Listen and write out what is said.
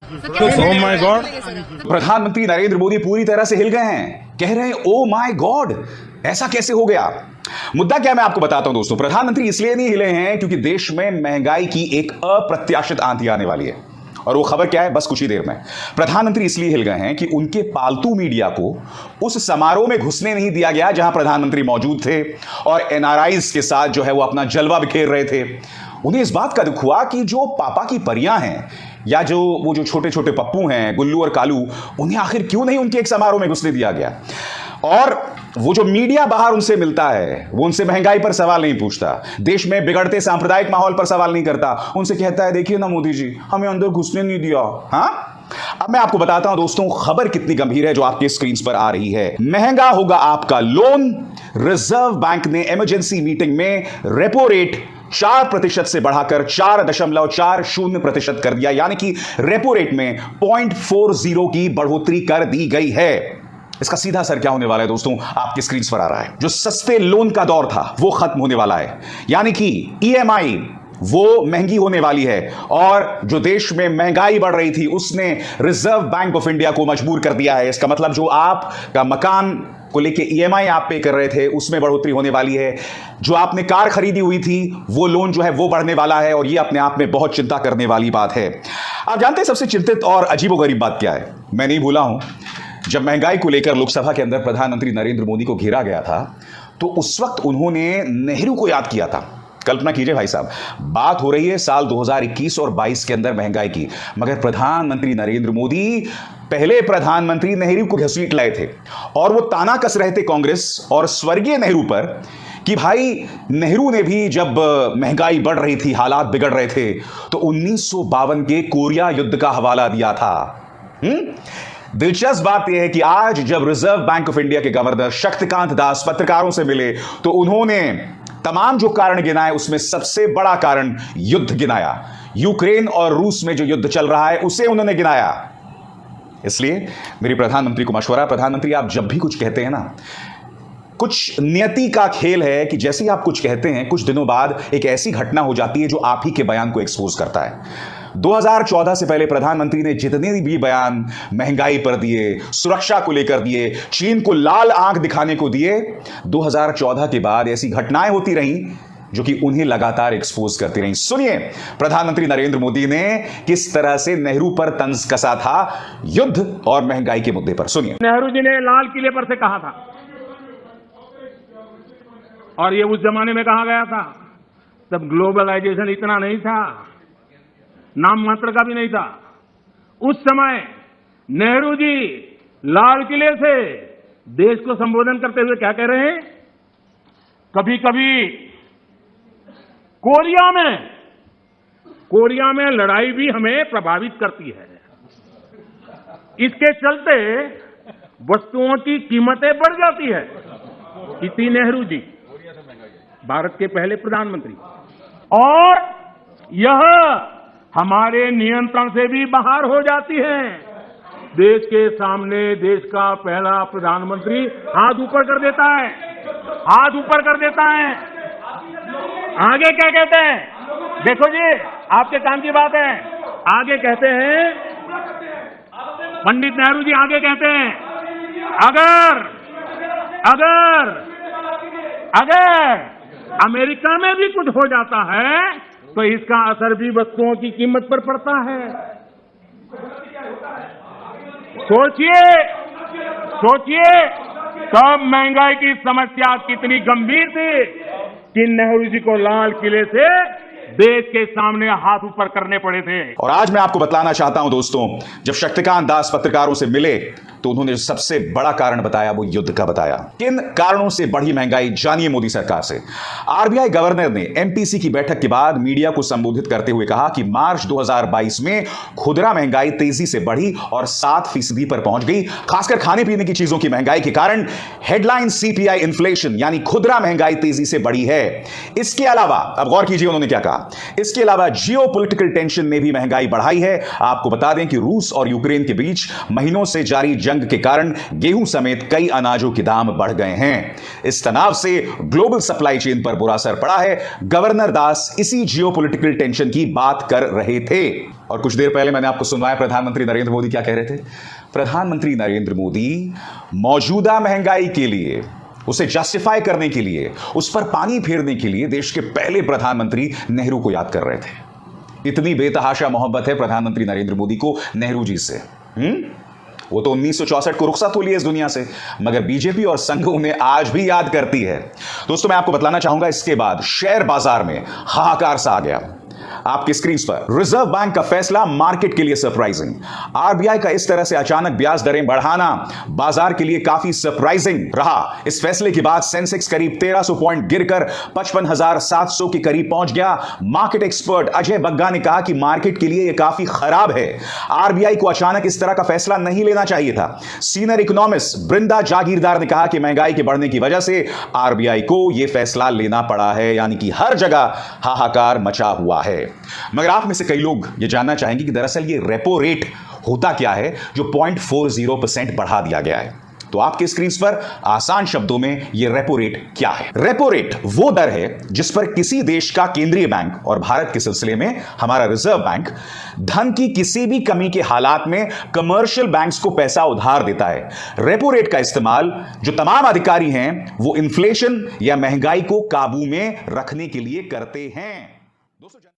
Oh my God. प्रधानमंत्री नरेंद्र मोदी पूरी तरह से हिल गए हैं, कह रहे हैं ओ माय गॉड, ऐसा कैसे हो गया। मुद्दा क्या मैं आपको बताता हूं दोस्तों। प्रधानमंत्री इसलिए नहीं हिले हैं क्योंकि देश में महंगाई की एक अप्रत्याशित आंधी आने वाली है। और वो खबर क्या है, बस कुछ ही देर में। प्रधानमंत्री इसलिए हिल गए हैं कि उनके पालतू मीडिया को उस समारोह में घुसने नहीं दिया गया जहां प्रधानमंत्री मौजूद थे और एनआरआईज के साथ जो है वो अपना जलवा बिखेर रहे थे। उन्हें इस बात का दुख हुआ कि जो पापा की परियां हैं या वो जो छोटे छोटे पप्पू हैं, गुल्लू और कालू, उन्हें आखिर क्यों नहीं उनके एक समारोह में घुसने दिया गया। और वो जो मीडिया बाहर उनसे मिलता है वो उनसे महंगाई पर सवाल नहीं पूछता, देश में बिगड़ते सांप्रदायिक माहौल पर सवाल नहीं करता, उनसे कहता है देखिए ना मोदी जी, हमें अंदर घुसने नहीं दिया। हाँ, अब मैं आपको बताता हूं दोस्तों खबर कितनी गंभीर है जो आपके स्क्रीन पर आ रही है। महंगा होगा आपका लोन। रिजर्व बैंक ने इमरजेंसी मीटिंग में रेपो रेट 4% से बढ़ाकर 4.40% कर दिया, यानी कि रेपो रेट में 0.40 की बढ़ोतरी कर दी गई है। इसका सीधा असर क्या होने वाला है दोस्तों, आपके स्क्रीन पर आ रहा है। जो सस्ते लोन का दौर था वो खत्म होने वाला है, यानी कि ईएमआई वो महंगी होने वाली है। और जो देश में महंगाई बढ़ रही थी उसने रिजर्व बैंक ऑफ इंडिया को मजबूर कर दिया है। इसका मतलब जो आपका मकान को लेके ईएमआई आप पे कर रहे थे उसमें बढ़ोतरी होने वाली है। जो आपने कार खरीदी हुई थी वो लोन जो है वो बढ़ने वाला है। और ये अपने आप में बहुत चिंता करने वाली बात है। आप जानते हैं सबसे चिंतित और अजीबोगरीब बात क्या है? मैं नहीं भूला हूं, जब महंगाई को लेकर लोकसभा के अंदर प्रधानमंत्री नरेंद्र मोदी को घेरा गया था तो उस वक्त उन्होंने नेहरू को याद किया था। कल्पना कीजिए भाई साहब, बात हो रही है साल 2021 और 22 के अंदर महंगाई की, मगर प्रधानमंत्री नरेंद्र मोदी पहले प्रधानमंत्री नेहरू को घसीट लाए थे और वो ताना कस रहे थे कांग्रेस और स्वर्गीय नेहरू पर कि भाई नेहरू ने भी जब महंगाई बढ़ रही थी, हालात बिगड़ रहे थे, तो 1952 के कोरिया युद्ध का हवाला दिया था। दिलचस्प बात यह है कि आज जब रिजर्व बैंक ऑफ इंडिया के गवर्नर शक्तिकांत दास पत्रकारों से मिले तो उन्होंने तमाम जो कारण गिनाए उसमें सबसे बड़ा कारण युद्ध गिनाया। यूक्रेन और रूस में जो युद्ध चल रहा है उसे उन्होंने गिनाया। इसलिए मेरी प्रधानमंत्री को मशवरा, प्रधानमंत्री आप जब भी कुछ कहते हैं ना, कुछ नियति का खेल है कि जैसे ही आप कुछ कहते हैं कुछ दिनों बाद एक ऐसी घटना हो जाती है जो आप ही के बयान को एक्सपोज करता है। 2014 से पहले प्रधानमंत्री ने जितने भी बयान महंगाई पर दिए, सुरक्षा को लेकर दिए, चीन को लाल आंख दिखाने को दिए, 2014 के बाद ऐसी घटनाएं होती रहीं जो कि उन्हें लगातार एक्सपोज करती रहीं। सुनिए प्रधानमंत्री नरेंद्र मोदी ने किस तरह से नेहरू पर तंज कसा था युद्ध और महंगाई के मुद्दे पर। सुनिए। नेहरू जी ने लाल किले पर से कहा था, और ये उस जमाने में कहा गया था, तब ग्लोबलाइजेशन इतना नहीं था, नाम मात्र का भी नहीं था। उस समय नेहरू जी लाल किले से देश को संबोधन करते हुए क्या कह रहे हैं? कभी कभी कोरिया में लड़ाई भी हमें प्रभावित करती है। इसके चलते वस्तुओं की कीमतें बढ़ जाती है। इति नेहरू जी, भारत के पहले प्रधानमंत्री, और यह हमारे नियंत्रण से भी बाहर हो जाती है। देश के सामने देश का पहला प्रधानमंत्री हाथ ऊपर कर देता है, हाथ ऊपर कर देता है। आगे क्या कहते हैं? देखो जी, आपके काम की बात है। आगे कहते हैं, पंडित नेहरू जी आगे कहते हैं, अगर अमेरिका में भी कुछ हो जाता है तो इसका असर भी वस्तुओं की कीमत पर पड़ता है। सोचिए तब महंगाई की समस्या कितनी गंभीर थी कि नेहरू जी को लाल किले से देश के सामने हाथ ऊपर करने पड़े थे। और आज मैं आपको बतलाना चाहता हूं दोस्तों, जब शक्तिकांत दास पत्रकारों से मिले तो उन्होंने सबसे बड़ा कारण बताया वो युद्ध का बताया। किन कारणों से बढ़ी महंगाई, जानिए मोदी सरकार से। आरबीआई गवर्नर ने एमपीसी की बैठक के बाद मीडिया को संबोधित करते हुए कहा कि मार्च 2022 में खुदरा महंगाई तेजी से बढ़ी और 7% पर पहुंच गई। खासकर खाने पीने की चीजों की महंगाई के कारण हेडलाइन सीपीआई इन्फ्लेशन यानी खुदरा महंगाई तेजी से बढ़ी है। इसके अलावा अब गौर कीजिए उन्होंने क्या कहा, इसके अलावा जियोपॉलिटिकल टेंशन ने भी महंगाई बढ़ाई है। आपको बता दें कि रूस और यूक्रेन के बीच महीनों से जारी जंग के कारण गेहूं समेत कई अनाजों के दाम बढ़ गए हैं। इस तनाव से ग्लोबल सप्लाई चेन पर बुरा असर पड़ा है। गवर्नर दास इसी जियोपॉलिटिकल टेंशन की बात कर रहे थे। और कुछ देर पहले मैंने आपको सुनवाया प्रधानमंत्री नरेंद्र मोदी क्या कह रहे थे। प्रधानमंत्री नरेंद्र मोदी मौजूदा महंगाई के लिए, उसे जस्टिफाई करने के लिए, उस पर पानी फेरने के लिए देश के पहले प्रधानमंत्री नेहरू को याद कर रहे थे। इतनी बेतहाशा मोहब्बत है प्रधानमंत्री नरेंद्र मोदी को नेहरू जी से। वो तो 1964 को रुखसत हो लिया इस दुनिया से, मगर बीजेपी और संघ उन्हें आज भी याद करती है। दोस्तों, मैं आपको बतलाना चाहूंगा, इसके बाद शेयर बाजार में हाहाकार सा आ गया। आपकी स्क्रीन पर रिजर्व बैंक का फैसला मार्केट के लिए सरप्राइजिंग। आरबीआई का इस तरह से अचानक ब्याज दरें बढ़ाना बाजार के लिए काफी सरप्राइजिंग रहा। इस फैसले के बाद सेंसेक्स करीब 1300 पॉइंट गिरकर 55,700 के करीब पहुंच गया। मार्केट एक्सपर्ट अजय बग्गा ने कहा कि मार्केट के लिए यह काफी खराब है। आरबीआई को अचानक इस तरह का फैसला नहीं लेना चाहिए था। सीनियर इकोनॉमिस्ट बृंदा जागीरदार ने कहा कि महंगाई के बढ़ने की वजह से आरबीआई को यह फैसला लेना पड़ा है, यानी कि हर जगह हाहाकार मचा हुआ है। मगर आप में से कई लोग यह जानना चाहेंगे कि दरअसल ये रेपो रेट होता क्या है जो 0.40% बढ़ा दिया गया है। तो आपके स्क्रीन पर आसान शब्दों में यह रेपो रेट क्या है। रेपो रेट वो दर है जिस पर किसी देश का केंद्रीय बैंक, और भारत के सिलसिले में हमारा रिजर्व बैंक, धन की किसी भी कमी के हालात में कमर्शियल बैंक्स को पैसा उधार देता है। रेपो रेट का इस्तेमाल जो तमाम अधिकारी हैं वो इन्फ्लेशन या महंगाई को काबू में रखने के लिए करते हैं।